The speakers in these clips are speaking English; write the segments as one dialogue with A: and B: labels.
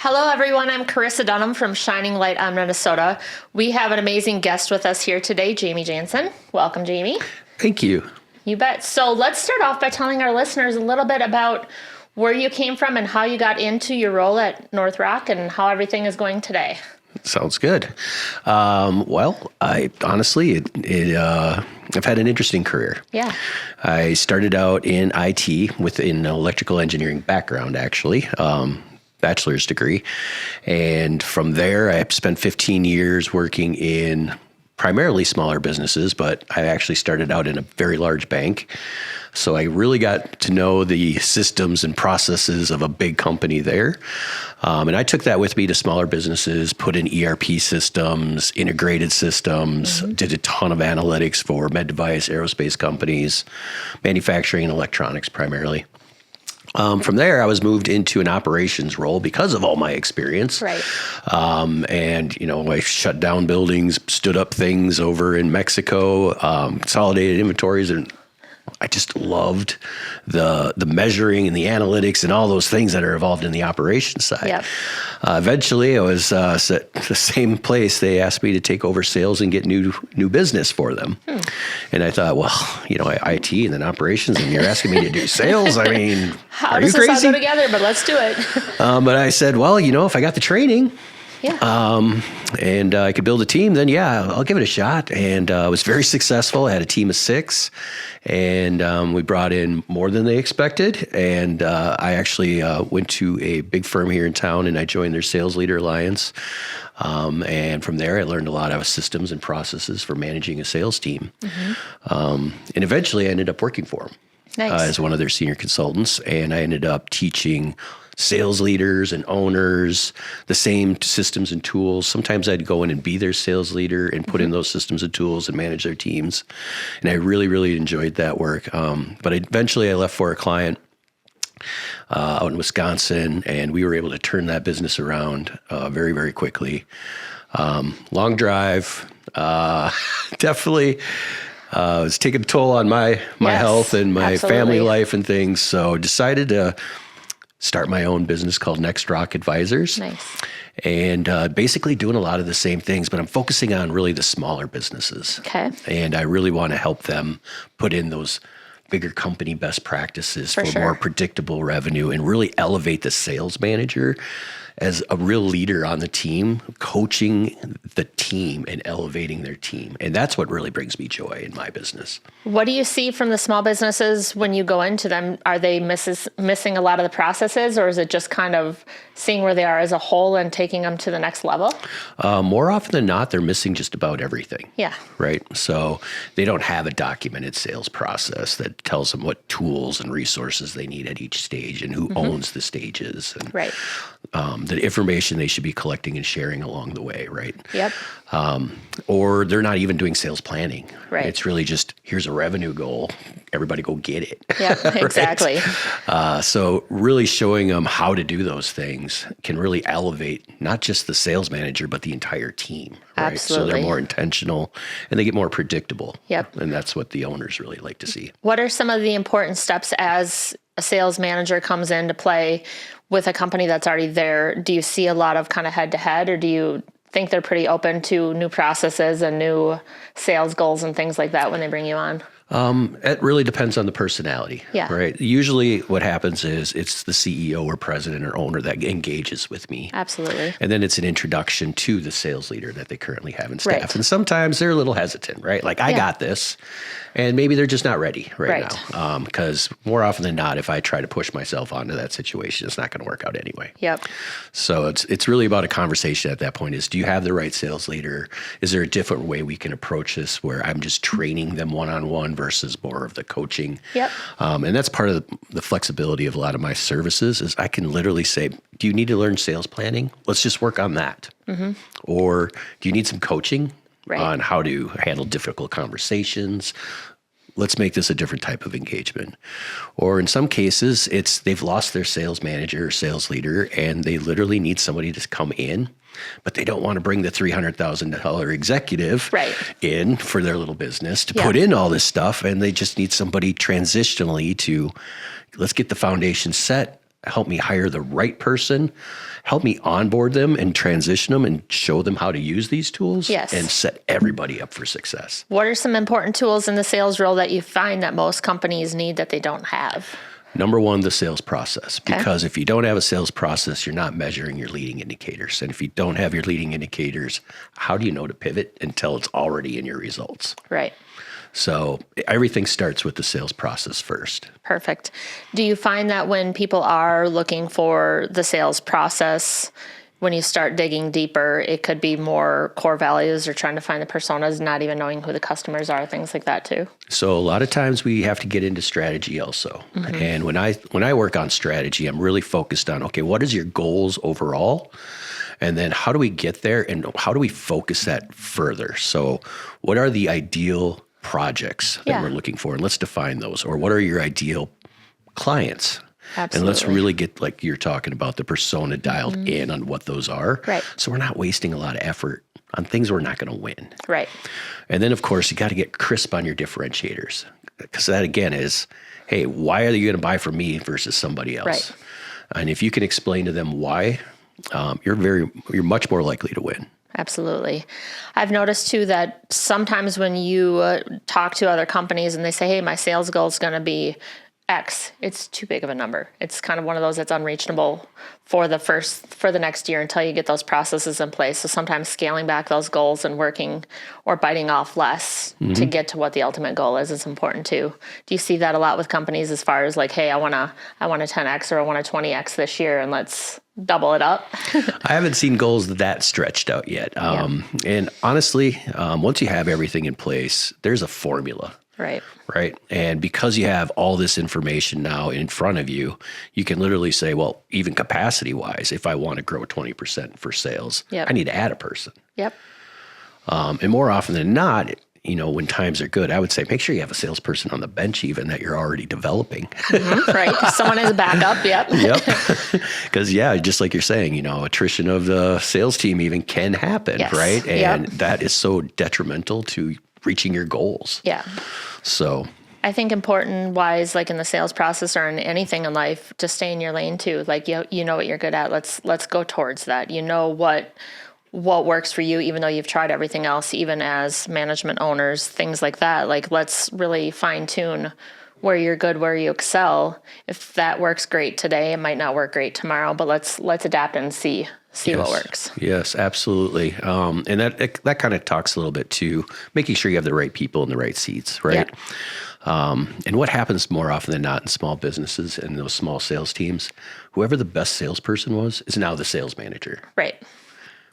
A: Hello, everyone. I'm Karissa Dunham from Shining Light on Minnesota. We have an amazing guest with us here today, Jamie Jansen. Welcome, Jamie.
B: Thank you.
A: You bet. So let's start off by telling our listeners a little bit about where you came from and how you got into your role at NextRock and how everything is going today.
B: Sounds good. Well, I honestly, I've had an interesting career.
A: Yeah.
B: I started out in IT with an electrical engineering background, actually, bachelor's degree. And from there, I spent 15 years working in primarily smaller businesses, but I actually started out in a very large bank. So I really got to know the systems and processes of a big company there. And I took that with me to smaller businesses, put in ERP systems, integrated systems, did a ton of analytics for med device, aerospace companies, manufacturing and electronics primarily. From there, I was moved into an operations role because of all my experience.
A: Right.
B: And, I shut down buildings, stood up things over in Mexico, consolidated inventories, and I just loved the measuring and the analytics and all those things that are involved in the operations side.
A: Yep.
B: Eventually, I was at the same place. They asked me to take over sales and get new business for them. And I thought, well, IT and then operations, and you're asking me to do sales? I mean,
A: How
B: are
A: does
B: you
A: this
B: crazy?
A: all go together? But let's do it.
B: But I said, well, if I got the training,
A: Yeah.
B: and I could build a team, then I'll give it a shot. And I was very successful. I had a team of 6, and we brought in more than they expected. And I actually went to a big firm here in town, and I joined their Sales Leader Alliance. And from there, I learned a lot of systems and processes for managing a sales team. And eventually, I ended up working for them.
A: Nice.
B: As one of their senior consultants, and I ended up teaching sales leaders and owners the same systems and tools. Sometimes I'd go in and be their sales leader and put in those systems and tools and manage their teams. And I really, really enjoyed that work. But eventually I left for a client out in Wisconsin, and we were able to turn that business around very, very quickly. Long drive, definitely. It's taking a toll on my
A: Yes,
B: health and my
A: absolutely.
B: family life and things. So decided to start my own business called NextRock Advisors.
A: Nice.
B: And basically doing a lot of the same things, but I'm focusing on really the smaller businesses.
A: Okay.
B: And I really want to help them put in those bigger company best practices for
A: sure.
B: more predictable revenue and really elevate the sales manager as a real leader on the team, coaching the team and elevating their team. And that's what really brings me joy in my business.
A: What do you see from the small businesses when you go into them? Are they missing a lot of the processes, or is it just kind of seeing where they are as a whole and taking them to the next level?
B: More often than not, they're missing just about everything.
A: Yeah.
B: Right. So they don't have a documented sales process that tells them what tools and resources they need at each stage and who owns the stages and
A: Right.
B: the information they should be collecting and sharing along the way. Right.
A: Yep.
B: Or they're not even doing sales planning.
A: Right.
B: It's really just, here's a revenue goal. Everybody go get it.
A: Yeah, exactly.
B: So really showing them how to do those things can really elevate not just the sales manager, but the entire team. Right? So
A: Absolutely.
B: they're more intentional and they get more predictable.
A: Yep.
B: And that's what the owners really like to see.
A: What are some of the important steps as a sales manager comes into play with a company that's already there? Do you see a lot of kind of head-to-head, or do you think they're pretty open to new processes and new sales goals and things like that when they bring you on?
B: It really depends on the personality.
A: Yeah.
B: Right. Usually what happens is it's the CEO or president or owner that engages with me.
A: Absolutely.
B: And then it's an introduction to the sales leader that they currently have in staff.
A: Right.
B: And sometimes they're a little hesitant, right? Like, I got this. And maybe they're just not ready right now. Because more often than not, if I try to push myself onto that situation, it's not going to work out anyway.
A: Yep.
B: So it's really about a conversation at that point is, do you have the right sales leader? Is there a different way we can approach this where I'm just training them one-on-one versus more of the coaching?
A: Yep.
B: And that's part of the flexibility of a lot of my services is I can literally say, do you need to learn sales planning? Let's just work on that. Or do you need some coaching on how to handle difficult conversations? Let's make this a different type of engagement. Or in some cases, it's they've lost their sales manager or sales leader, and they literally need somebody to come in, but they don't want to bring the $300,000 executive in for their little business to put in all this stuff, and they just need somebody transitionally to, let's get the foundation set help me hire the right person, help me onboard them and transition them and show them how to use these tools,
A: Yes.
B: and set everybody up for success.
A: What are some important tools in the sales role that you find that most companies need that they don't have?
B: Number one, the sales process.
A: Okay.
B: Because if you don't have a sales process, you're not measuring your leading indicators. And if you don't have your leading indicators, how do you know to pivot until it's already in your results?
A: Right.
B: So everything starts with the sales process first.
A: Perfect. Do you find that when people are looking for the sales process, when you start digging deeper, it could be more core values or trying to find the personas, not even knowing who the customers are, things like that too?
B: So a lot of times we have to get into strategy also.
A: Mm-hmm.
B: And when I work on strategy, I'm really focused on, okay, what is your goals overall? And then how do we get there and how do we focus that further? So what are the ideal projects that we're looking for? And let's define those. Or what are your ideal clients?
A: Absolutely.
B: And let's really get, like you're talking about, the persona dialed in on what those are.
A: Right.
B: So we're not wasting a lot of effort on things we're not going to win.
A: Right.
B: And then, of course, you got to get crisp on your differentiators. Because that, again, is, hey, why are you going to buy from me versus somebody else?
A: Right.
B: And if you can explain to them why, you're much more likely to win.
A: Absolutely. I've noticed too that sometimes when you talk to other companies and they say, hey, my sales goal is going to be X, it's too big of a number. It's kind of one of those that's unreachable for the next year until you get those processes in place. So sometimes scaling back those goals and working or biting off less to get to what the ultimate goal is important too. Do you see that a lot with companies as far as like, hey, I want a 10X or I want a 20X this year and let's double it up?
B: I haven't seen goals that stretched out yet. And honestly, once you have everything in place, there's a formula. Right. And because you have all this information now in front of you, you can literally say, well, even capacity wise, if I want to grow 20% for sales, I need to add a person. And more often than not, when times are good, I would say make sure you have a salesperson on the bench even that you're already developing.
A: Right. Someone as a backup.
B: Because, just like you're saying, attrition of the sales team even can happen.
A: Yes.
B: Right. And that is so detrimental to reaching your goals. So
A: I think important wise, like in the sales process or in anything in life, to stay in your lane too. Like you know what you're good at. Let's go towards that. You know what works for you, even though you've tried everything else, even as management owners, things like that. Like let's really fine tune where you're good, where you excel. If that works great today, it might not work great tomorrow, but let's adapt and see what works.
B: Yes, absolutely. And that kind of talks a little bit to making sure you have the right people in the right seats, right? And what happens more often than not in small businesses and those small sales teams, whoever the best salesperson was is now the sales manager.
A: Right.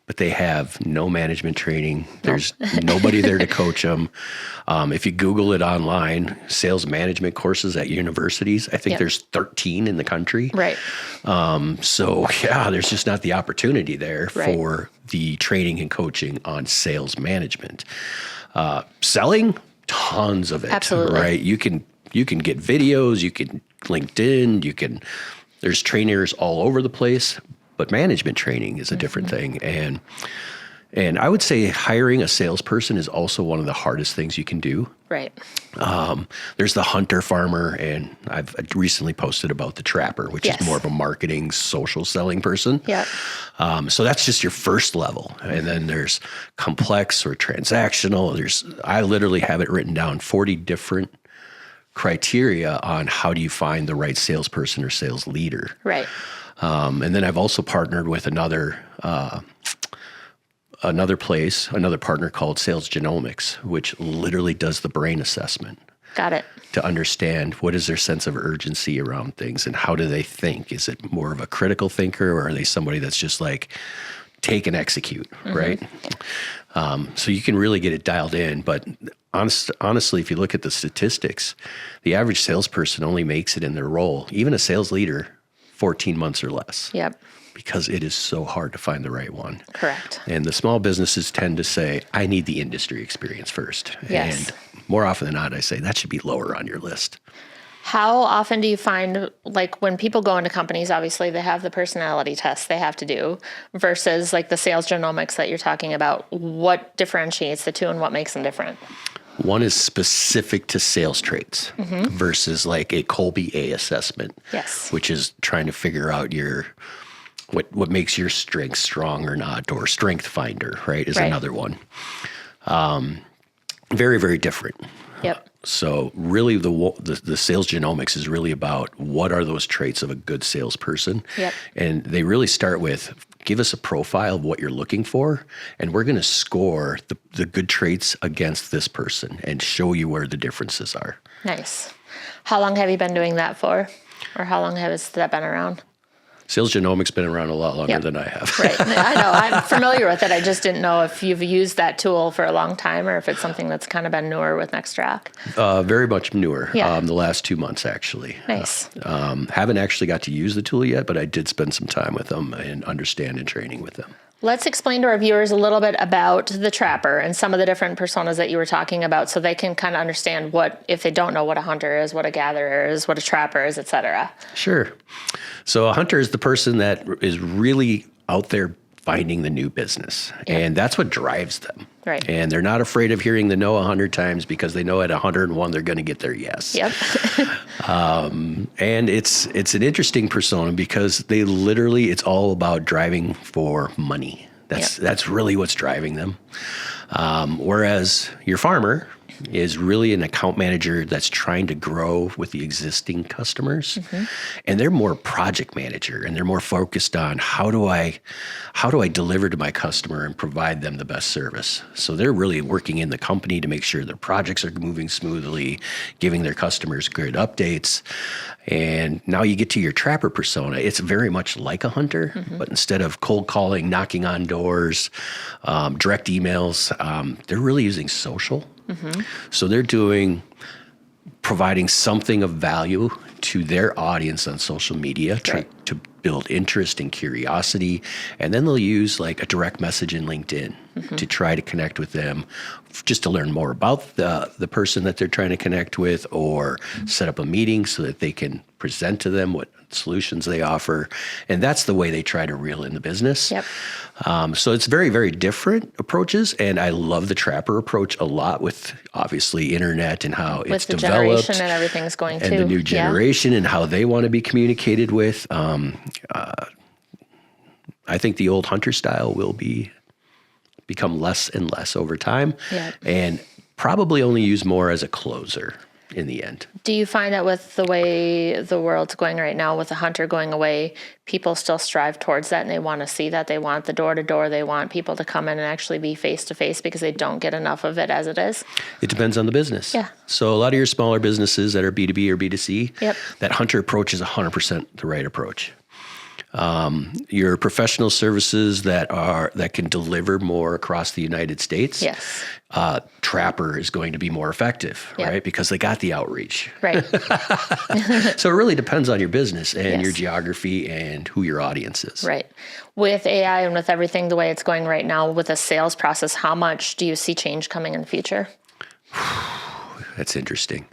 B: But they have no management training. There's nobody there to coach them. If you Google it online, sales management courses at universities, I think there's 13 in the country.
A: Right.
B: So there's just not the opportunity there for the training and coaching on sales management. Selling, tons of it.
A: Absolutely.
B: Right. You can get videos, you can LinkedIn, there's trainers all over the place. But management training is a different thing. And I would say hiring a salesperson is also one of the hardest things you can do.
A: Right.
B: There's the hunter farmer, and I've recently posted about the trapper, which is more of a marketing, social selling person. So that's just your first level. And then there's complex or transactional. I literally have it written down 40 different criteria on how do you find the right salesperson or sales leader.
A: Right.
B: And then I've also partnered with another partner called Sales Genomics, which literally does the brain assessment.
A: Got it.
B: To understand what is their sense of urgency around things and how do they think? Is it more of a critical thinker or are they somebody that's just like take and execute, right? So you can really get it dialed in. But honestly, if you look at the statistics, the average salesperson only makes it in their role, even a sales leader, 14 months or less. Because it is so hard to find the right one.
A: Correct.
B: And the small businesses tend to say, I need the industry experience first.
A: Yes.
B: And more often than not, I say that should be lower on your list.
A: How often do you find, like when people go into companies, obviously they have the personality tests they have to do versus like the sales genomics that you're talking about, what differentiates the two and what makes them different?
B: One is specific to sales traits versus like a Colby A assessment,
A: Yes.
B: which is trying to figure out what makes your strength strong or not, or Strength Finder, right, is another one. Very, very different.
A: Yep.
B: So really the sales genomics is really about what are those traits of a good salesperson.
A: Yep.
B: And they really start with, give us a profile of what you're looking for, and we're going to score the good traits against this person and show you where the differences are.
A: Nice. How long have you been doing that for? Or how long has that been around?
B: Sales genomics been around a lot longer than I have.
A: Right. I know. I'm familiar with it. I just didn't know if you've used that tool for a long time or if it's something that's kind of been newer with NextRock.
B: Very much newer.
A: Yeah.
B: The last 2 months, actually.
A: Nice.
B: Haven't actually got to use the tool yet, but I did spend some time with them and understand and training with them.
A: Let's explain to our viewers a little bit about the trapper and some of the different personas that you were talking about so they can kind of understand what, if they don't know what a hunter is, what a gatherer is, what a trapper is, et cetera.
B: Sure. So a hunter is the person that is really out there finding the new business.
A: Yeah.
B: And that's what drives them.
A: Right.
B: And they're not afraid of hearing the no 100 times because they know at 101 they're going to get their yes.
A: Yep.
B: And it's an interesting persona because they literally, it's all about driving for money. That's really what's driving them. Whereas your farmer is really an account manager that's trying to grow with the existing customers. And they're more project manager, and they're more focused on how do I deliver to my customer and provide them the best service. So they're really working in the company to make sure their projects are moving smoothly, giving their customers good updates. And now you get to your trapper persona. It's very much like a hunter, but instead of cold calling, knocking on doors, direct emails, they're really using social. So they're providing something of value to their audience on social media to build interest and curiosity. And then they'll use like a direct message in LinkedIn to try to connect with them, just to learn more about the person that they're trying to connect with, or set up a meeting so that they can present to them what solutions they offer. And that's the way they try to reel in the business.
A: Yep.
B: So it's very, very different approaches. And I love the trapper approach a lot with obviously internet and how it's
A: the
B: developed.
A: Generation and everything's going
B: and the new generation and how they want to be communicated with. I think the old hunter style will become less and less over time, and probably only used more as a closer in the end.
A: Do you find that with the way the world's going right now, with the hunter going away, people still strive towards that and they want to see that? They want the door-to-door. They want people to come in and actually be face-to-face because they don't get enough of it as it is?
B: It depends on the business.
A: Yeah.
B: So a lot of your smaller businesses that are B2B or B2C,
A: Yep.
B: that hunter approach is 100% the right approach. Your professional services that can deliver more across the United States,
A: Yes.
B: Trapper is going to be more effective,
A: Yep.
B: right? Because they got the outreach.
A: Right.
B: So it really depends on your business and
A: Yes.
B: your geography and who your audience is.
A: Right. With AI and with everything the way it's going right now with the sales process, how much do you see change coming in the future?
B: That's interesting.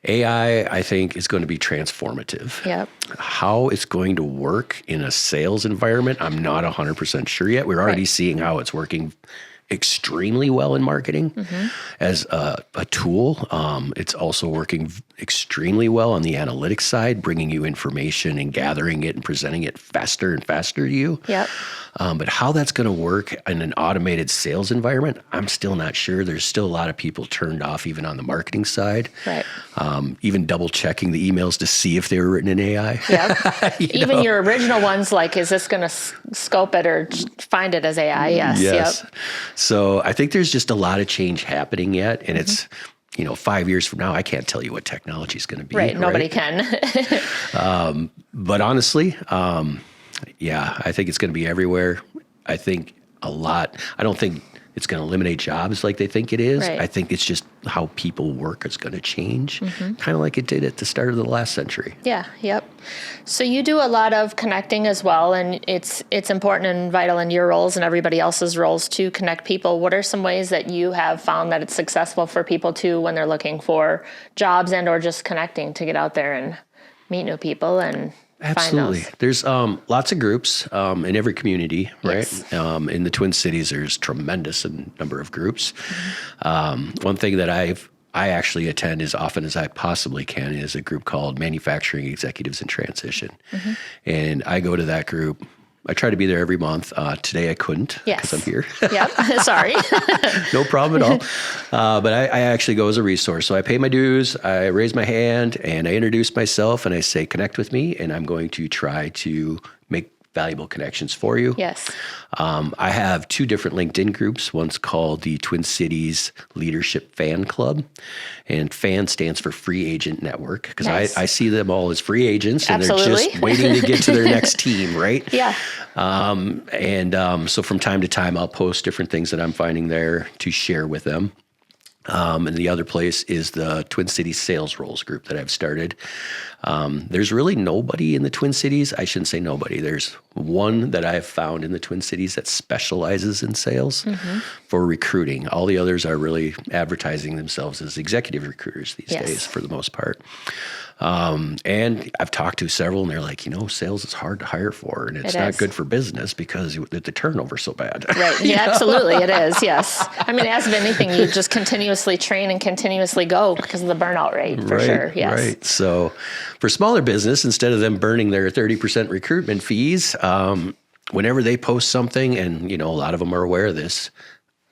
B: AI, I think, is going to be transformative.
A: Yep.
B: How it's going to work in a sales environment, I'm not 100% sure yet. We're already seeing how it's working extremely well in marketing as a tool. It's also working extremely well on the analytics side, bringing you information and gathering it and presenting it faster and faster to you.
A: Yep.
B: But how that's going to work in an automated sales environment, I'm still not sure. There's still a lot of people turned off even on the marketing side.
A: Right.
B: Even double checking the emails to see if they were written in AI.
A: Yep. Even your original ones, like, is this going to scope it or find it as AI? Yes.
B: Yes.
A: Yep.
B: So I think there's just a lot of change happening yet. And it's, 5 years from now, I can't tell you what technology is going to be.
A: Right. Nobody can.
B: But honestly, I think it's going to be everywhere. I think a lot. I don't think it's going to eliminate jobs like they think it is.
A: Right.
B: I think it's just how people work is going to change, kind of like it did at the start of the last century.
A: Yeah. Yep. So you do a lot of connecting as well, and it's important and vital in your roles and everybody else's roles to connect people. What are some ways that you have found that it's successful for people too when they're looking for jobs and or just connecting to get out there and meet new people and
B: Absolutely.
A: those?
B: There's lots of groups in every community, right?
A: Yes.
B: In the Twin Cities, there's tremendous number of groups. One thing that I actually attend as often as I possibly can is a group called Manufacturing Executives in Transition. And I go to that group. I try to be there every month. Today I couldn't because I'm here.
A: Yep. Sorry.
B: No problem at all. But I actually go as a resource. So I pay my dues, I raise my hand, and I introduce myself, and I say, connect with me, and I'm going to try to make valuable connections for you.
A: Yes.
B: I have 2 different LinkedIn groups. One's called the Twin Cities Leadership Fan Club, and FAN stands for Free Agent Network, because
A: Nice.
B: I see them all as free agents, and they're
A: Absolutely.
B: just waiting to get to their next team, right?
A: Yeah.
B: So from time to time, I'll post different things that I'm finding there to share with them. And the other place is the Twin Cities Sales Roles group that I've started. There's really nobody in the Twin Cities. I shouldn't say nobody. There's one that I've found in the Twin Cities that specializes in sales for recruiting. All the others are really advertising themselves as executive recruiters these
A: Yes.
B: days for the most part. And I've talked to several, and they're like, sales is hard to hire for, and it's
A: It
B: not
A: is.
B: good for business because the turnover's so bad.
A: Right. Yeah, absolutely. It is. Yes. I mean, as of anything, you just continuously train and continuously go because of the burnout rate, for sure. Yes.
B: Right. So for smaller business, instead of them burning their 30% recruitment fees, whenever they post something, and, a lot of them are aware of this,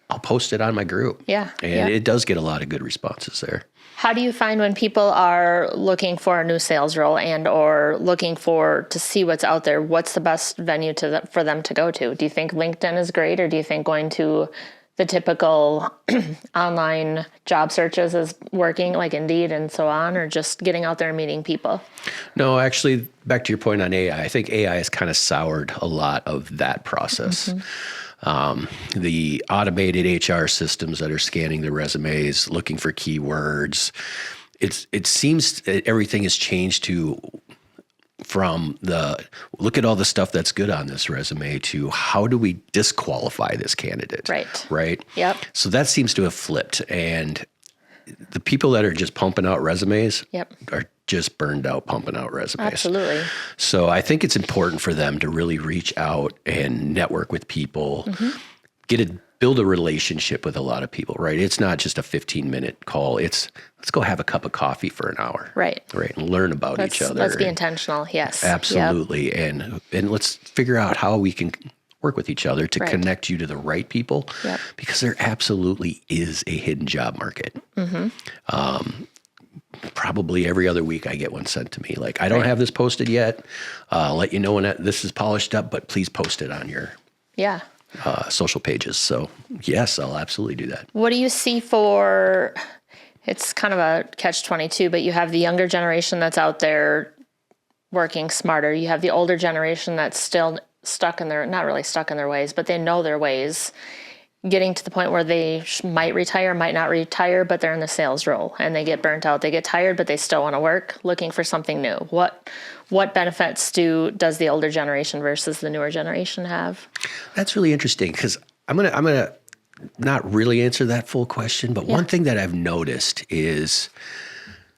B: I'll post it on my group.
A: Yeah.
B: And it does get a lot of good responses there.
A: How do you find when people are looking for a new sales role and or looking to see what's out there, what's the best venue for them to go to? Do you think LinkedIn is great, or do you think going to the typical online job searches is working, like Indeed and so on, or just getting out there and meeting people?
B: No, actually, back to your point on AI, I think AI has kind of soured a lot of that process. The automated HR systems that are scanning the resumes, looking for keywords, it seems that everything has changed from the look at all the stuff that's good on this resume to how do we disqualify this candidate? Right.
A: Yep.
B: So that seems to have flipped, and the people that are just pumping out resumes are just burned out pumping out resumes.
A: Absolutely.
B: So I think it's important for them to really reach out and network with people, build a relationship with a lot of people, right? It's not just a 15-minute call. It's let's go have a cup of coffee for an hour.
A: Right.
B: And learn about each other.
A: Let's be intentional. Yes.
B: Absolutely.
A: Yep.
B: And let's figure out how we can work with each other to connect you to the right people, because there absolutely is a hidden job market. Probably every other week I get one sent to me. Like, I don't have this posted yet. I'll let you know when this is polished up, but please post it on your social pages. So yes, I'll absolutely do that.
A: What do you see it's kind of a catch-22, but you have the younger generation that's out there working smarter. You have the older generation that's still not really stuck in their ways, but they know their ways, getting to the point where they might retire, might not retire, but they're in the sales role and they get burnt out. They get tired, but they still want to work, looking for something new. What benefits does the older generation versus the newer generation have?
B: That's really interesting, because I'm gonna not really answer that full question, but one thing that I've noticed is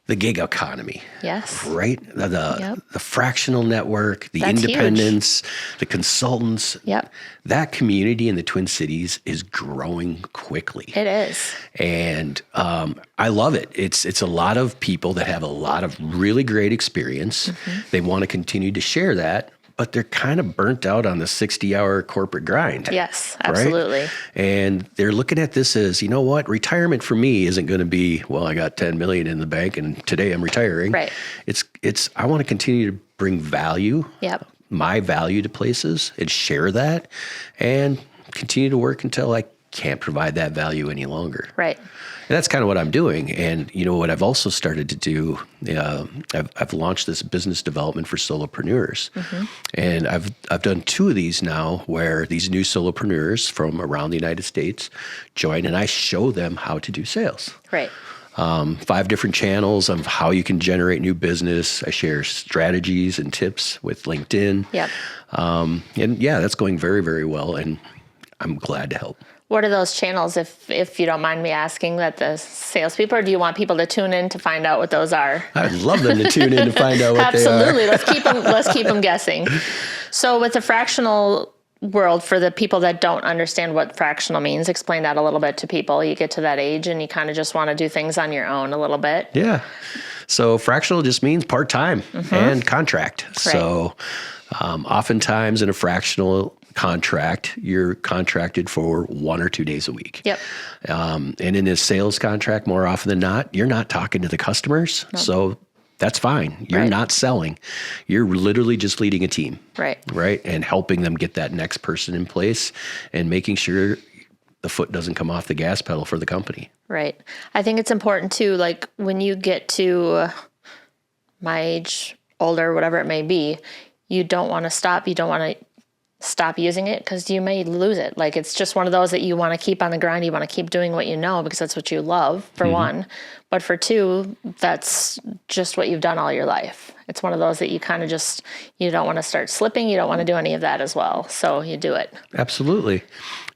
B: the gig economy.
A: Yes.
B: Right? The fractional network, the
A: That's
B: independents, the consultants.
A: Yep.
B: That community in the Twin Cities is growing quickly.
A: It is.
B: And I love it. It's a lot of people that have a lot of really great experience. They want to continue to share that, but they're kind of burnt out on the 60-hour corporate grind.
A: Yes, absolutely.
B: Right? And they're looking at this as, you know what, retirement for me isn't going to be, well, I got 10 million in the bank and today I'm retiring.
A: Right.
B: It's I want to continue to bring value, my value to places, and share that, and continue to work until I can't provide that value any longer.
A: Right.
B: And that's kind of what I'm doing. And what I've also started to do, I've launched this business development for solopreneurs. And I've done 2 of these now, where these new solopreneurs from around the United States join, and I show them how to do sales.
A: Right.
B: 5 different channels of how you can generate new business. I share strategies and tips with LinkedIn.
A: Yep.
B: And that's going very, very well. And I'm glad to help.
A: What are those channels, if you don't mind me asking, that the salespeople, or do you want people to tune in to find out what those are?
B: I'd love them to tune in to find out what they are.
A: Absolutely. Let's keep them guessing. So with the fractional world, for the people that don't understand what fractional means, explain that a little bit to people. You get to that age and you kind of just want to do things on your own a little bit.
B: Yeah. So fractional just means part-time and contract. Right. So oftentimes in a fractional contract, you're contracted for 1 or 2 days a week.
A: Yep.
B: And in a sales contract, more often than not, you're not talking to the customers. Nope. So that's fine. You're not selling. You're literally just leading a team.
A: Right.
B: Right. And helping them get that next person in place and making sure the foot doesn't come off the gas pedal for the company. Right.
A: I think it's important too, like when you get to my age, older, whatever it may be, you don't want to stop. You don't want to stop using it because you may lose it. Like it's just one of those that you want to keep on the grind. You want to keep doing what you know because that's what you love, for one. But for two, that's just what you've done all your life. It's one of those that you kind of just, you don't want to start slipping. You don't want to do any of that as well. So you do it.
B: Absolutely.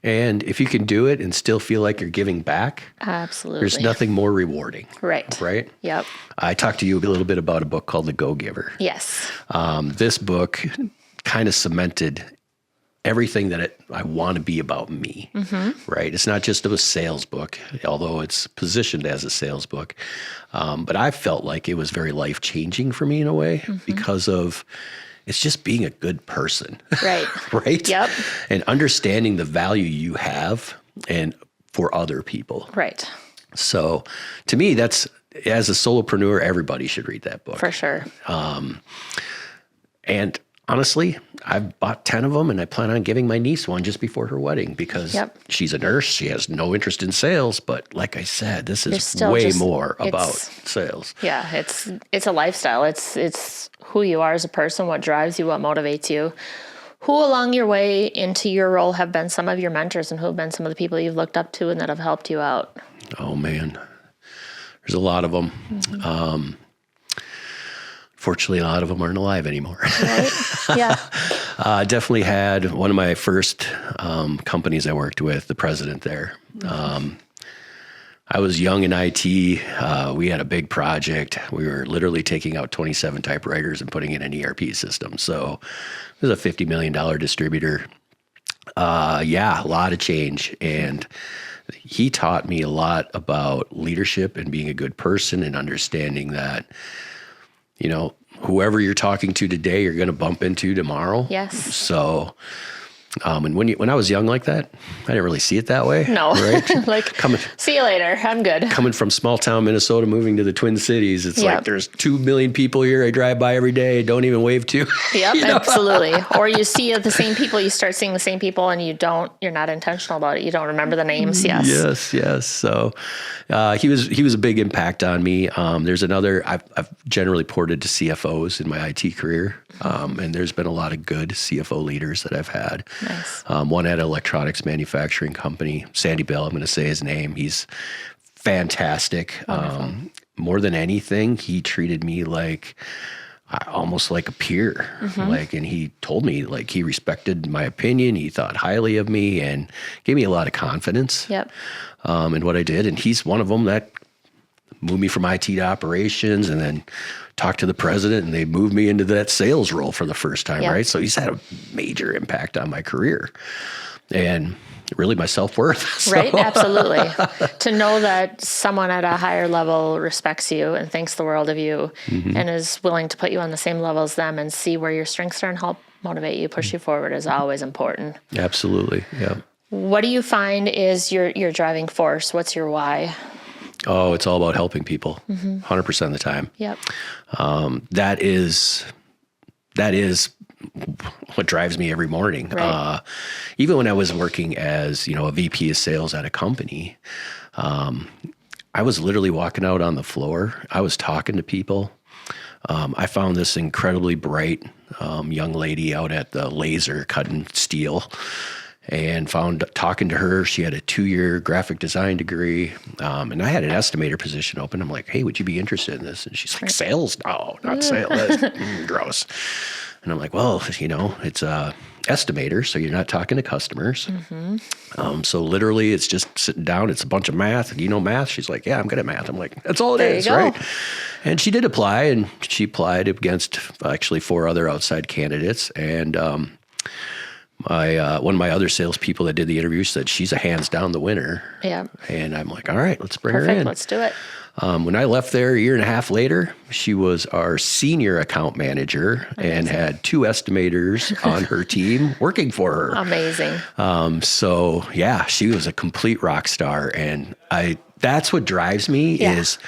B: And if you can do it and still feel like you're giving back,
A: absolutely,
B: there's nothing more rewarding.
A: Right.
B: Right?
A: Yep.
B: I talked to you a little bit about a book called The Go-Giver.
A: Yes.
B: This book kind of cemented everything that I want to be about me, right? It's not just a sales book, although it's positioned as a sales book. But I felt like it was very life-changing for me in a way because of it's just being a good person.
A: Right.
B: Right?
A: Yep.
B: And understanding the value you have and for other people.
A: Right.
B: So to me, that's, as a solopreneur, everybody should read that book.
A: For sure.
B: And honestly, I've bought 10 of them and I plan on giving my niece one just before her wedding because she's a nurse. She has no interest in sales. But like I said, this is way more about sales.
A: Yeah, it's a lifestyle. It's who you are as a person, what drives you, what motivates you. Who along your way into your role have been some of your mentors and who have been some of the people you've looked up to and that have helped you out?
B: Oh, man. There's a lot of them. Fortunately, a lot of them aren't alive anymore. Right?
A: Yeah.
B: Definitely had one of my first companies I worked with, the president there. I was young in IT. We had a big project. We were literally taking out 27 typewriters and putting in an ERP system. So it was a $50 million distributor. A lot of change. And he taught me a lot about leadership and being a good person and understanding that, you know, whoever you're talking to today, you're going to bump into tomorrow.
A: Yes.
B: So, and when I was young like that, I didn't really see it that way.
A: No.
B: Right?
A: Like, see you later. I'm good.
B: Coming from small town Minnesota, moving to the Twin Cities, it's like there's 2 million people here I drive by every day, don't even wave to.
A: Yep, absolutely. Or you see the same people, you start seeing the same people and you're not intentional about it. You don't remember the names. Yes.
B: Yes. So he was a big impact on me. There's another, I've generally ported to CFOs in my IT career. And there's been a lot of good CFO leaders that I've had.
A: Nice.
B: One at an electronics manufacturing company, Sandy Bell, I'm going to say his name. He's fantastic. More than anything, he treated me like almost like a peer. And he told me like he respected my opinion. He thought highly of me and gave me a lot of confidence in what I did. And he's one of them that moved me from IT to operations and then talked to the president and they moved me into that sales role for the first time, right? So he's had a major impact on my career and really my self-worth. So.
A: Right, absolutely. To know that someone at a higher level respects you and thinks the world of you and is willing to put you on the same level as them and see where your strengths are and help motivate you, push you forward is always important.
B: Absolutely, yeah. What
A: do you find is your driving force? What's your why?
B: Oh, it's all about helping people 100% of the time.
A: Yep.
B: That is what drives me every morning.
A: Right.
B: Even when I was working as, a VP of sales at a company, I was literally walking out on the floor. I was talking to people. I found this incredibly bright young lady out at the laser cutting steel. And talking to her, she had a 2-year graphic design degree. And I had an estimator position open. I'm like, hey, would you be interested in this? And she's like, sales? No, not sales. That's gross. And I'm like, well, it's estimator, so you're not talking to customers. So literally it's just sitting down. It's a bunch of math. Do you know math? She's like, yeah, I'm good at math. I'm like, that's all it
A: There
B: is,
A: you go.
B: right? And she did apply, and she applied against actually 4 other outside candidates. And one of my other salespeople that did the interview said she's a hands down the winner.
A: Yeah.
B: And I'm like, all right, let's bring her
A: Perfect.
B: in.
A: Let's do it.
B: When I left there a year and a half later, she was our senior account manager and had 2 estimators on her team working for her.
A: Amazing.
B: So yeah, she was a complete rock star. And that's what drives me is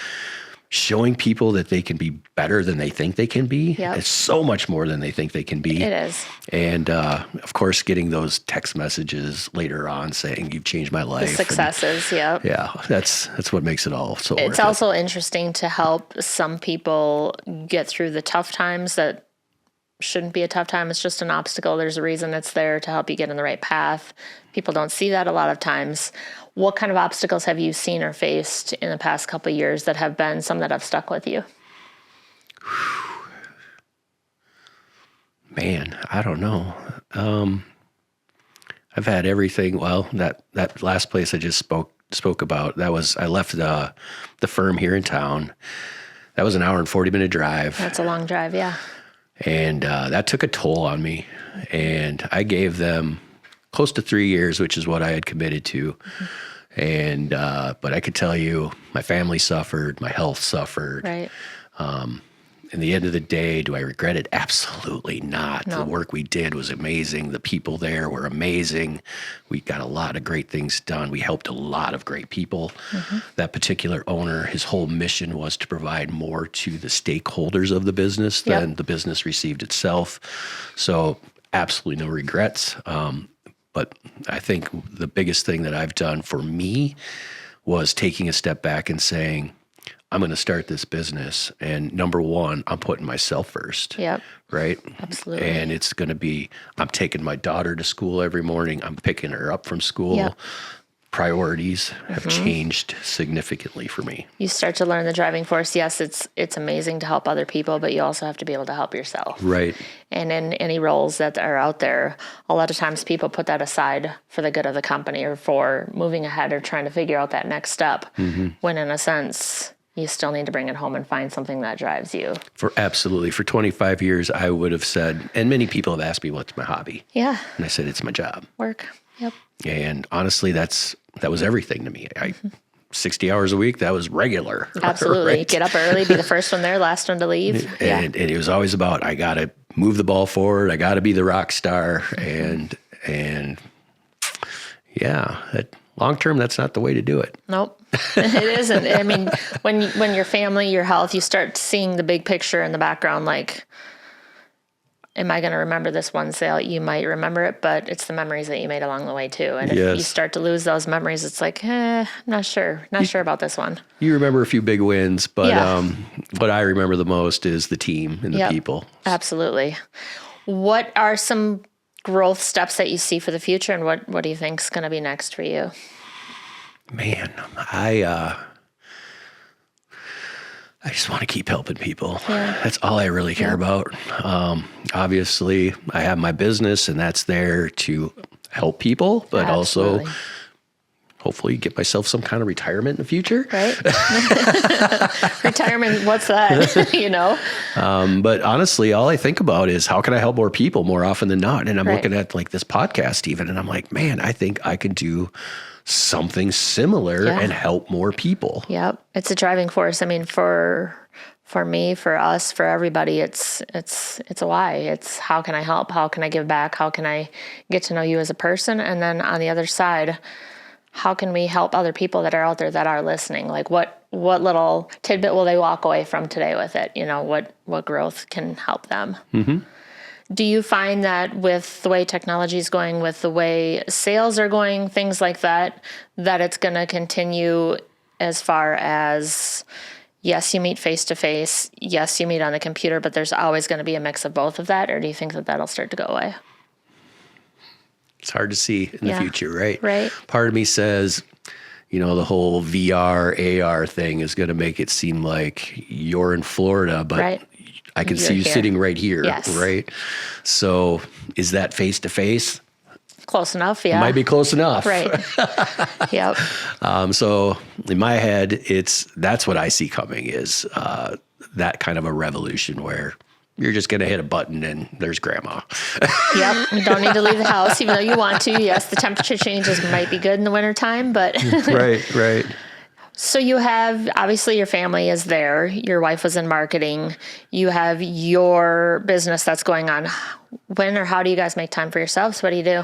B: showing people that they can be better than they think they can be.
A: Yep.
B: It's so much more than they think they can be.
A: It is.
B: And of course, getting those text messages later on saying you've changed my life.
A: The successes, yep.
B: Yeah, that's what makes it all so worth
A: It's
B: it.
A: also interesting to help some people get through the tough times that shouldn't be a tough time. It's just an obstacle. There's a reason it's there to help you get on the right path. People don't see that a lot of times. What kind of obstacles have you seen or faced in the past couple of years that have been some that have stuck with you?
B: Man, I don't know. I've had everything. Well, that last place I just spoke about, I left the firm here in town. That was an hour and 40-minute drive.
A: That's a long drive, yeah.
B: And that took a toll on me. And I gave them close to 3 years, which is what I had committed to. And but I could tell you, my family suffered, my health suffered.
A: Right.
B: In the end of the day, do I regret it? Absolutely not.
A: No.
B: The work we did was amazing. The people there were amazing. We got a lot of great things done. We helped a lot of great people. That particular owner, his whole mission was to provide more to the stakeholders of the business than the business received itself. So absolutely no regrets. But I think the biggest thing that I've done for me was taking a step back and saying, I'm going to start this business. And number one, I'm putting myself first.
A: Yep.
B: Right?
A: Absolutely.
B: And it's going to be, I'm taking my daughter to school every morning. I'm picking her up from school.
A: Yep.
B: Priorities have changed significantly for me.
A: You start to learn the driving force. Yes, it's amazing to help other people, but you also have to be able to help yourself.
B: Right.
A: And in any roles that are out there, a lot of times people put that aside for the good of the company or for moving ahead or trying to figure out that next step. When in a sense, you still need to bring it home and find something that drives you.
B: Absolutely. For 25 years, I would have said, and many people have asked me, what's my hobby?
A: Yeah.
B: And I said, it's my job.
A: Work. Yep.
B: And honestly, that was everything to me. 60 hours a week, that was regular.
A: Absolutely.
B: Right?
A: Get up early, be the first one there, last one to leave.
B: And it was always about, I got to move the ball forward. I got to be the rock star. And yeah, long term, that's not the way to do it.
A: Nope. It isn't. I mean, when your family, your health, you start seeing the big picture in the background, like, am I going to remember this one sale? You might remember it, but it's the memories that you made along the way too. And if you start to lose those memories, it's like, not sure about this one.
B: You remember a few big wins, but what I remember the most is the team and the people.
A: Absolutely. What are some growth steps that you see for the future, and what do you think is going to be next for you?
B: Man, I just want to keep helping people.
A: Yeah.
B: That's all I really care about. Obviously, I have my business, and that's there to help people, but also hopefully get myself some kind of retirement in the future.
A: Right? Retirement, what's that?
B: But honestly, all I think about is how can I help more people more often than not? And I'm
A: Right.
B: looking at like this podcast even, and I'm like, man, I think I could do something similar and help more people.
A: Yep. It's a driving force. I mean, for me, for us, for everybody, it's a why. It's how can I help? How can I give back? How can I get to know you as a person? And then on the other side, how can we help other people that are out there that are listening? Like what little tidbit will they walk away from today with it? What growth can help them? Mm-hmm. Do you find that with the way technology is going, with the way sales are going, things like that it's going to continue as far as, yes, you meet face-to-face, yes, you meet on the computer, but there's always going to be a mix of both of that? Or do you think that that'll start to go away?
B: It's hard to see in the future, right?
A: Right.
B: Part of me says, the whole VR, AR thing is going to make it seem like you're in Florida, but I can
A: You're
B: see you
A: here.
B: sitting right here,
A: Yes.
B: right? So is that face to face?
A: Close enough, yeah.
B: Might be close enough.
A: Right. Yep.
B: So in my head, that's what I see coming is that kind of a revolution where you're just going to hit a button and there's grandma.
A: Yep. You don't need to leave the house, even though you want to. Yes, the temperature changes might be good in the wintertime, but.
B: Right.
A: So you have, obviously your family is there. Your wife was in marketing. You have your business that's going on. When or how do you guys make time for yourselves? What do you do?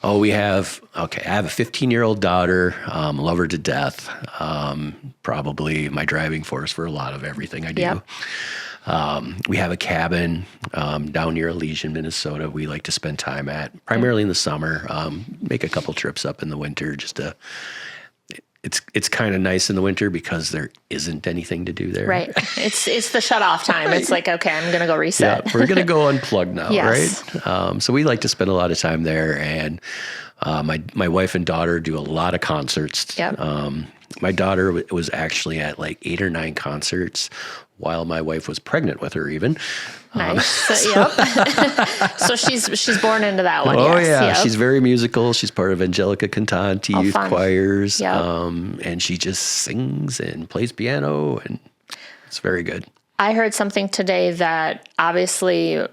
B: Oh, I have a 15-year-old daughter, love her to death. Probably my driving force for a lot of everything I do.
A: Yep.
B: We have a cabin down near Elysian, Minnesota. We like to spend time at, primarily in the summer. Make a couple trips up in the winter just to. It's kind of nice in the winter because there isn't anything to do there.
A: Right. It's the shut off time. It's like, okay, I'm going to go reset.
B: Yeah, we're going to go unplug now,
A: Yes.
B: right? So we like to spend a lot of time there. And my wife and daughter do a lot of concerts.
A: Yep.
B: My daughter was actually at like 8 or 9 concerts while my wife was pregnant with her even.
A: Nice. Yep. So she's born into that one.
B: Oh,
A: yes.
B: yeah.
A: Yep.
B: She's very musical. She's part of Angelica Cantanti youth
A: fun.
B: choirs.
A: Yep.
B: And she just sings and plays piano, and it's very good.
A: I heard something today that obviously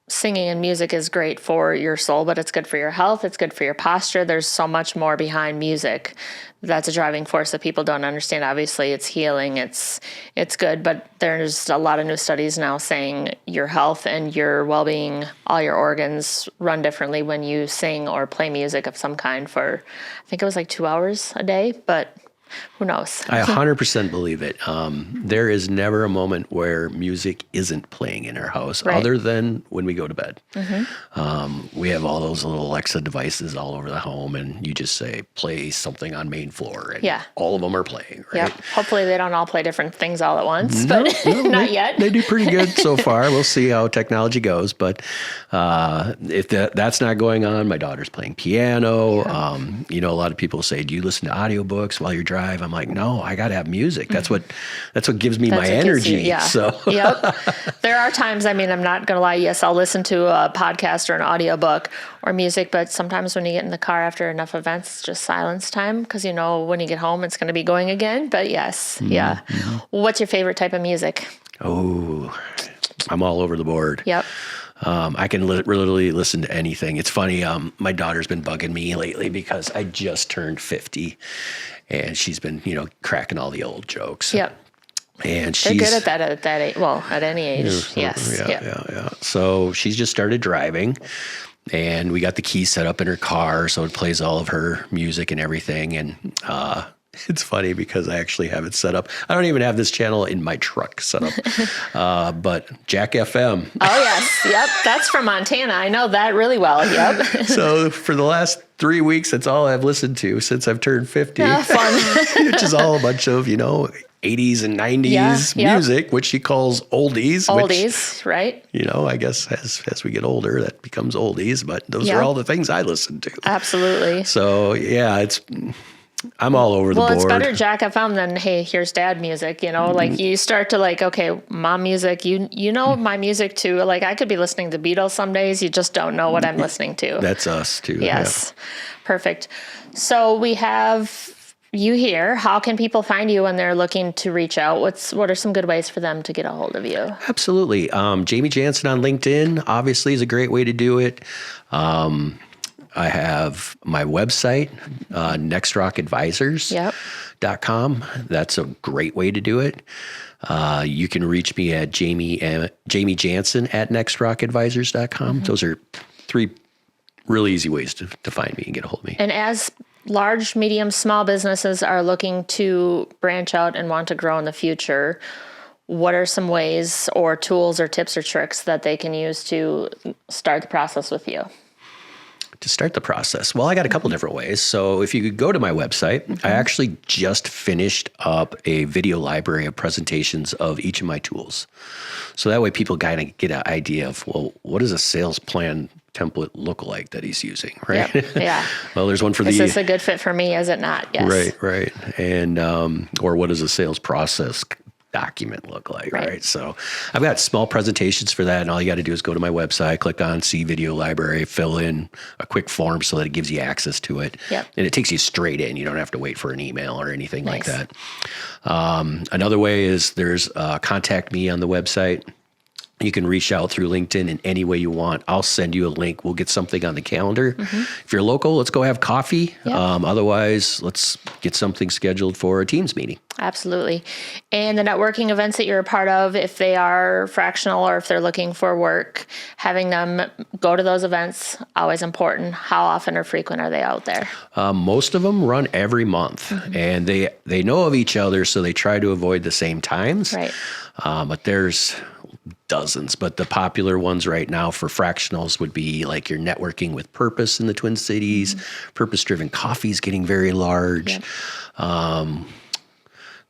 A: singing and music is great for your soul, but it's good for your health. It's good for your posture. There's so much more behind music. That's a driving force that people don't understand. Obviously, it's healing. It's good, but there's a lot of new studies now saying your health and your well-being, all your organs run differently when you sing or play music of some kind for, I think it was like 2 hours a day, but who knows?
B: I 100% believe it. There is never a moment where music isn't playing in our house,
A: Right.
B: other than when we go to bed. We have all those little Alexa devices all over the home, and you just say, play something on main floor, and
A: Yeah.
B: all of them are playing, right?
A: Yep. Hopefully they don't all play different things all at once, but not yet.
B: They do pretty good so far. We'll see how technology goes. But if that's not going on, my daughter's playing piano. A lot of people say, do you listen to audiobooks while you're driving? I'm like, no, I got to have music. That's what gives me
A: That's
B: my
A: what gives
B: energy.
A: you- yeah.
B: So
A: Yep. There are times, I'm not going to lie. Yes, I'll listen to a podcast or an audiobook or music, but sometimes when you get in the car after enough events, it's just silence time because when you get home, it's going to be going again. But yes, yeah. What's your favorite type of music?
B: Oh, I'm all over the board.
A: Yep.
B: I can literally listen to anything. It's funny. My daughter's been bugging me lately because I just turned 50, and she's been, cracking all the old jokes.
A: Yep.
B: And
A: They're good at that at that age. Well, at any age. Yes.
B: Yeah. So she's just started driving, and we got the key set up in her car, so it plays all of her music and everything. And it's funny because I actually have it set up. I don't even have this channel in my truck set up, but Jack FM.
A: Oh, yes. Yep. That's from Montana. I know that really well. Yep.
B: So for the last 3 weeks, that's all I've listened to since I've turned 50,
A: Fun.
B: which is all a bunch of, 80s and 90s music, which she calls oldies.
A: Oldies, right?
B: I guess as we get older, that becomes oldies, but those are all the things I listen to.
A: Absolutely.
B: So, yeah, I'm all over the board.
A: Well, it's better Jack FM than, hey, here's dad music, like you start to okay, mom music, you know my music too. Like I could be listening to Beatles some days. You just don't know what I'm listening to.
B: That's us too.
A: Yes. Yeah. Perfect. So we have you here. How can people find you when they're looking to reach out? What are some good ways for them to get a hold of you?
B: Absolutely. Jamie Jansen on LinkedIn obviously is a great way to do it. I have my website, NextRockAdvisors.com. That's a great way to do it. You can reach me at Jamie Jansen at NextRockAdvisors.com. Those are 3 really easy ways to find me and get a hold of me.
A: And as large, medium, small businesses are looking to branch out and want to grow in the future, what are some ways or tools or tips or tricks that they can use to start the process with you?
B: To start the process? Well, I got a couple different ways. So if you could go to my website, I actually just finished up a video library of presentations of each of my tools. So that way people kind of get an idea of, well, what does a sales plan template look like that he's using, right?
A: Yep. Yeah.
B: Well, there's one for
A: Is this a good fit for me? Is it not? Yes.
B: Right. And, or what does a sales process document look like,
A: Right.
B: right? So I've got small presentations for that, and all you got to do is go to my website, click on See Video Library, fill in a quick form so that it gives you access to it.
A: Yep.
B: And it takes you straight in. You don't have to wait for an email or anything like
A: Nice.
B: that. Another way is there's contact me on the website. You can reach out through LinkedIn in any way you want. I'll send you a link. We'll get something on the calendar. If you're local, let's go have coffee.
A: Yeah.
B: Otherwise, let's get something scheduled for a Teams meeting.
A: Absolutely. And the networking events that you're a part of, if they are fractional or if they're looking for work, having them go to those events, always important. How often or frequent are they out there?
B: Most of them run every month, and they know of each other, so they try to avoid the same times.
A: Right.
B: But there's dozens, but the popular ones right now for fractionals would be like your networking with purpose in the Twin Cities. Purpose-driven coffee is getting very large.
A: Yep.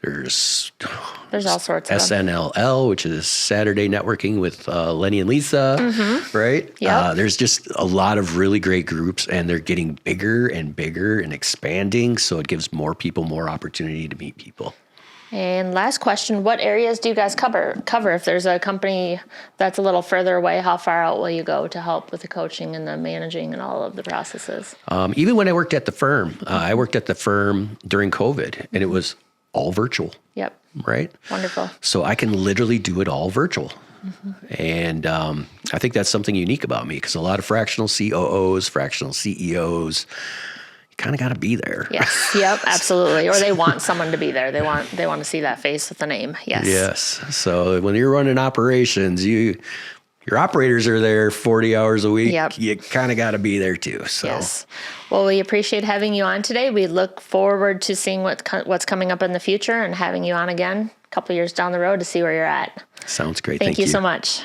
B: There's
A: all sorts of them.
B: SNLL, which is Saturday Networking with Lenny and Lisa, right?
A: Yep.
B: There's just a lot of really great groups, and they're getting bigger and bigger and expanding, so it gives more people more opportunity to meet people.
A: And last question, what areas do you guys cover? If there's a company that's a little further away, how far out will you go to help with the coaching and the managing and all of the processes?
B: Even when I worked at the firm, I worked at the firm during COVID, and it was all virtual,
A: Yep.
B: right?
A: Wonderful.
B: So I can literally do it all virtual. And I think that's something unique about me, because a lot of fractional COOs, fractional CEOs, kind of got to be there.
A: Yes. Yep. Absolutely. Or they want someone to be there. They want to see that face with the name. Yes.
B: Yes. So when you're running operations, your operators are there 40 hours a week.
A: Yep.
B: You kind of got to be there too. So
A: Yes. Well, we appreciate having you on today. We look forward to seeing what's coming up in the future and having you on again a couple years down the road to see where you're at.
B: sounds great.
A: Thank you so much.